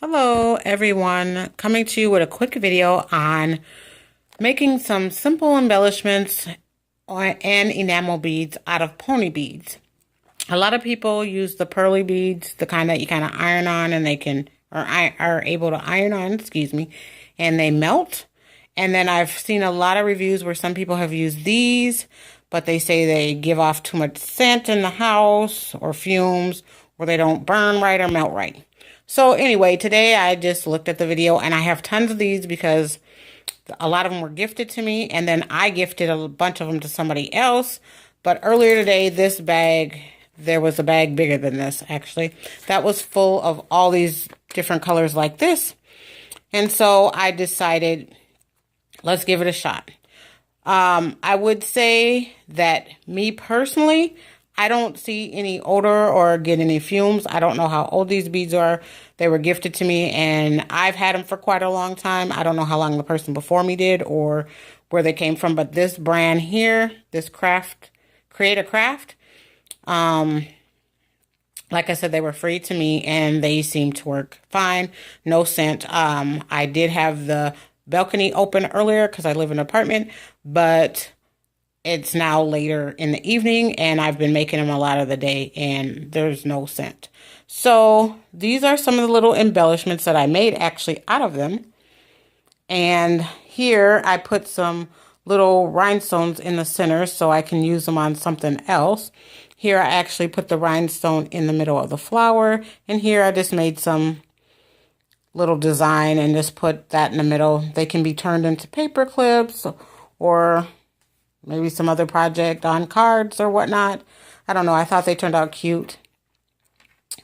Hello everyone, coming to you with a quick video on making some simple embellishments and enamel beads out of pony beads. A lot of people use the pearly beads, the kind that you kind of iron on and they can, or are able to iron on, excuse me, and they melt. And then I've seen a lot of reviews where some people have used these, but they say they give off too much scent in the house or fumes, or they don't burn right or melt right. So anyway, today I just looked at the video and I have tons of these because a lot of them were gifted to me, and then I gifted a bunch of them to somebody else. But earlier today, this bag, there was a bag bigger than this actually, that was full of all these different colors like this. And so I decided, let's give it a shot. I would say that me personally, I don't see any odor or get any fumes. I don't know how old these beads are. They were gifted to me and I've had them for quite a long time. I don't know how long the person before me did or where they came from, but this brand here, this Create a Craft, like I said, they were free to me and they seem to work fine. No scent. I did have the balcony open earlier because I live in an apartment, but it's now later in the evening and I've been making them a lot of the day and there's no scent. So these are some of the little embellishments that I made actually out of them. And here I put some little rhinestones in the center so I can use them on something else. Here I actually put the rhinestone in the middle of the flower. And here I just made some little design and just put that in the middle. They can be turned into paper clips or maybe some other project on cards or whatnot. I don't know. I thought they turned out cute.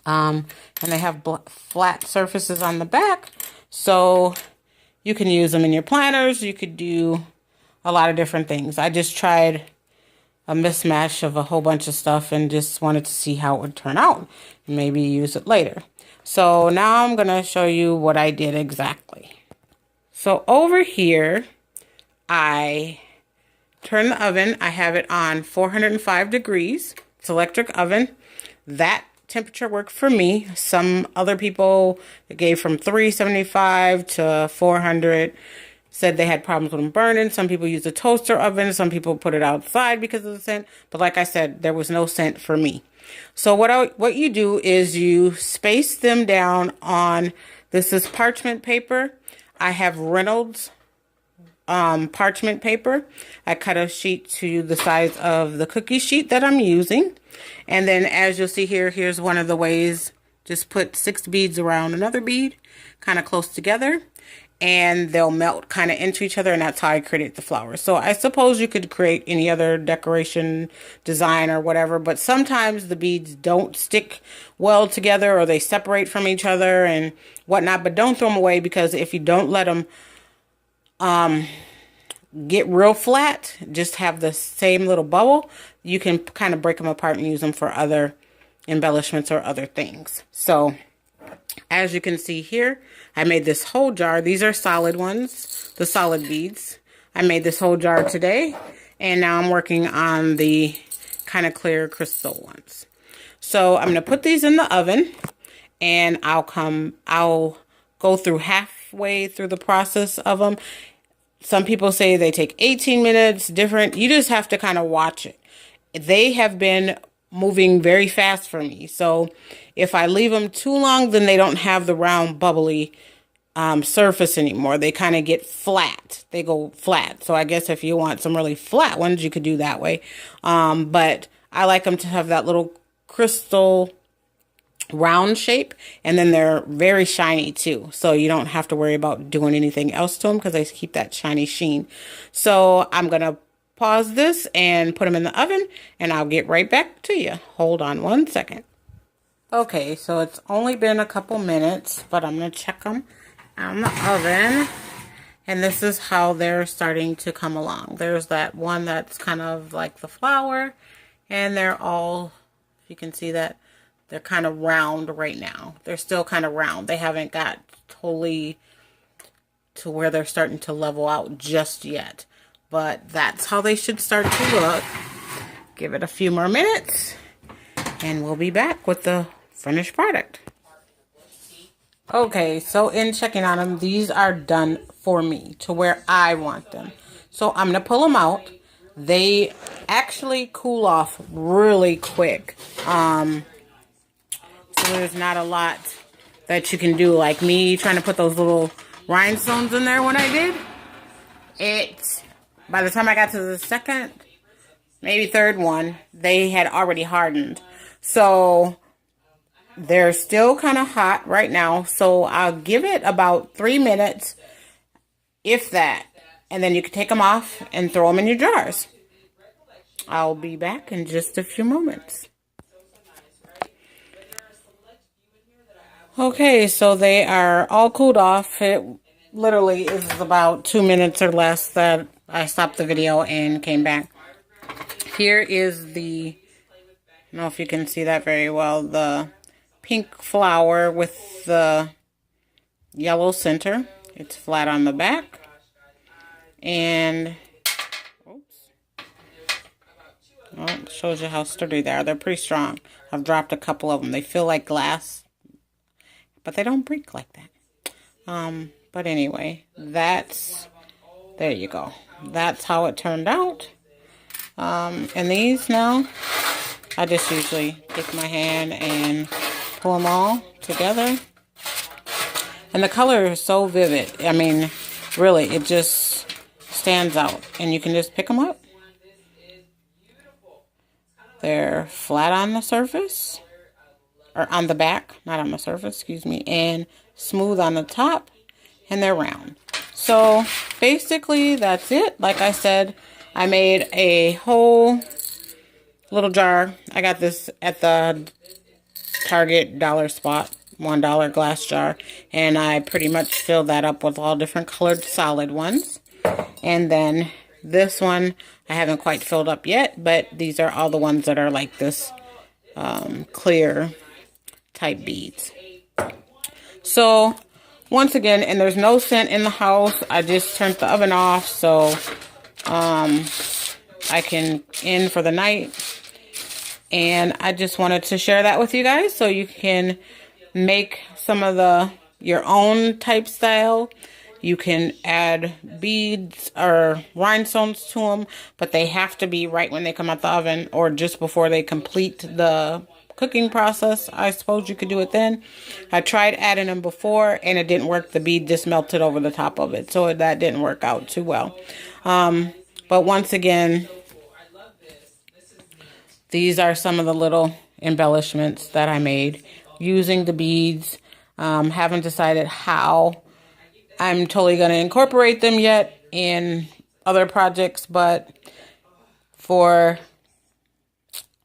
And they have flat surfaces on the back. So you can use them in your planners. You could do a lot of different things. I just tried a mismatch of a whole bunch of stuff and just wanted to see how it would turn out. Maybe use it later. So now I'm going to show you what I did exactly. So over here, I turn the oven. I have it on 405 degrees. It's electric oven. That temperature worked for me. Some other people gave from 375 to 400. Said they had problems with them burning. Some people use a toaster oven. Some people put it outside because of the scent. But like I said, there was no scent for me. So what you do is you space them down on, this is parchment paper. I have Reynolds parchment paper. I cut a sheet to the size of the cookie sheet that I'm using. And then as you'll see here, here's one of the ways. Just put 6 beads around another bead, kind of close together, and they'll melt kind of into each other, and that's how I created the flower. So I suppose you could create any other decoration design or whatever, but sometimes the beads don't stick well together or they separate from each other and whatnot, but don't throw them away, because if you don't let them get real flat, just have the same little bubble, you can kind of break them apart and use them for other embellishments or other things. So as you can see here, I made this whole jar. These are solid ones, the solid beads. I made this whole jar today, and now I'm working on the kind of clear crystal ones. So I'm going to put these in the oven, and I'll go through halfway through the process of them. Some people say they take 18 minutes, different. You just have to kind of watch it. They have been moving very fast for me. So if I leave them too long, then they don't have the round bubbly surface anymore. They kind of get flat. They go flat. So I guess if you want some really flat ones, you could do that way. But I like them to have that little crystal round shape, and then they're very shiny too, so you don't have to worry about doing anything else to them because they keep that shiny sheen. So I'm gonna pause this and put them in the oven, and I'll get right back to you. Hold on one second. Okay, so it's only been a couple minutes, but I'm gonna check them on the oven, and this is how they're starting to come along. There's that one that's kind of like the flower, and they're all, if you can see that, they're kind of round right now. They're still kind of round. They haven't got totally to where they're starting to level out just yet. But that's how they should start to look. Give it a few more minutes, and we'll be back with the finished product. Okay, so in checking on them, these are done for me to where I want them. So I'm going to pull them out. They actually cool off really quick. So there's not a lot that you can do. Like me trying to put those little rhinestones in there when I did. By the time I got to the second, maybe third one, they had already hardened. So they're still kind of hot right now, so I'll give it about 3 minutes, if that, and then you can take them off and throw them in your jars. I'll be back in just a few moments. Okay, so they are all cooled off. It literally is about 2 minutes or less that I stopped the video and came back. Here is I don't know if you can see that very well, the pink flower with the yellow center. It's flat on the back. And, oops. Well, it shows you how sturdy they are. They're pretty strong. I've dropped a couple of them. They feel like glass, but they don't break like that. But anyway, there you go. That's how it turned out. And these now, I just usually take my hand and pull them all together. And the color is so vivid. I mean, really, it just stands out. And you can just pick them up. They're flat on the surface. Or on the back. Not on the surface, excuse me. And smooth on the top. And they're round. So, basically, that's it. Like I said, I made a whole little jar. I got this at the Target dollar spot, $1 glass jar, and I pretty much filled that up with all different colored solid ones. And then this one I haven't quite filled up yet, but these are all the ones that are like this clear type beads. So once again, and there's no scent in the house, I just turned the oven off so I can end for the night. And I just wanted to share that with you guys so you can make some of your own type style. You can add beads or rhinestones to them, but they have to be right when they come out the oven or just before they complete the cooking process. I suppose you could do it then. I tried adding them before and it didn't work. The bead just melted over the top of it, so that didn't work out too well. But once again, these are some of the little embellishments that I made using the beads. Haven't decided how I'm totally going to incorporate them yet in other projects, but for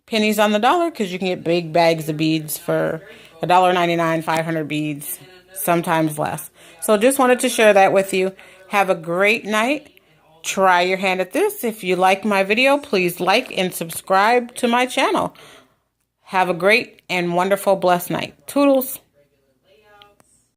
pennies on the dollar, because you can get big bags of beads for $1.99, 500 beads, sometimes less. So just wanted to share that with you. Have a great night. Try your hand at this. If you like my video, please like and subscribe to my channel. Have a great and wonderful, blessed night. Toodles.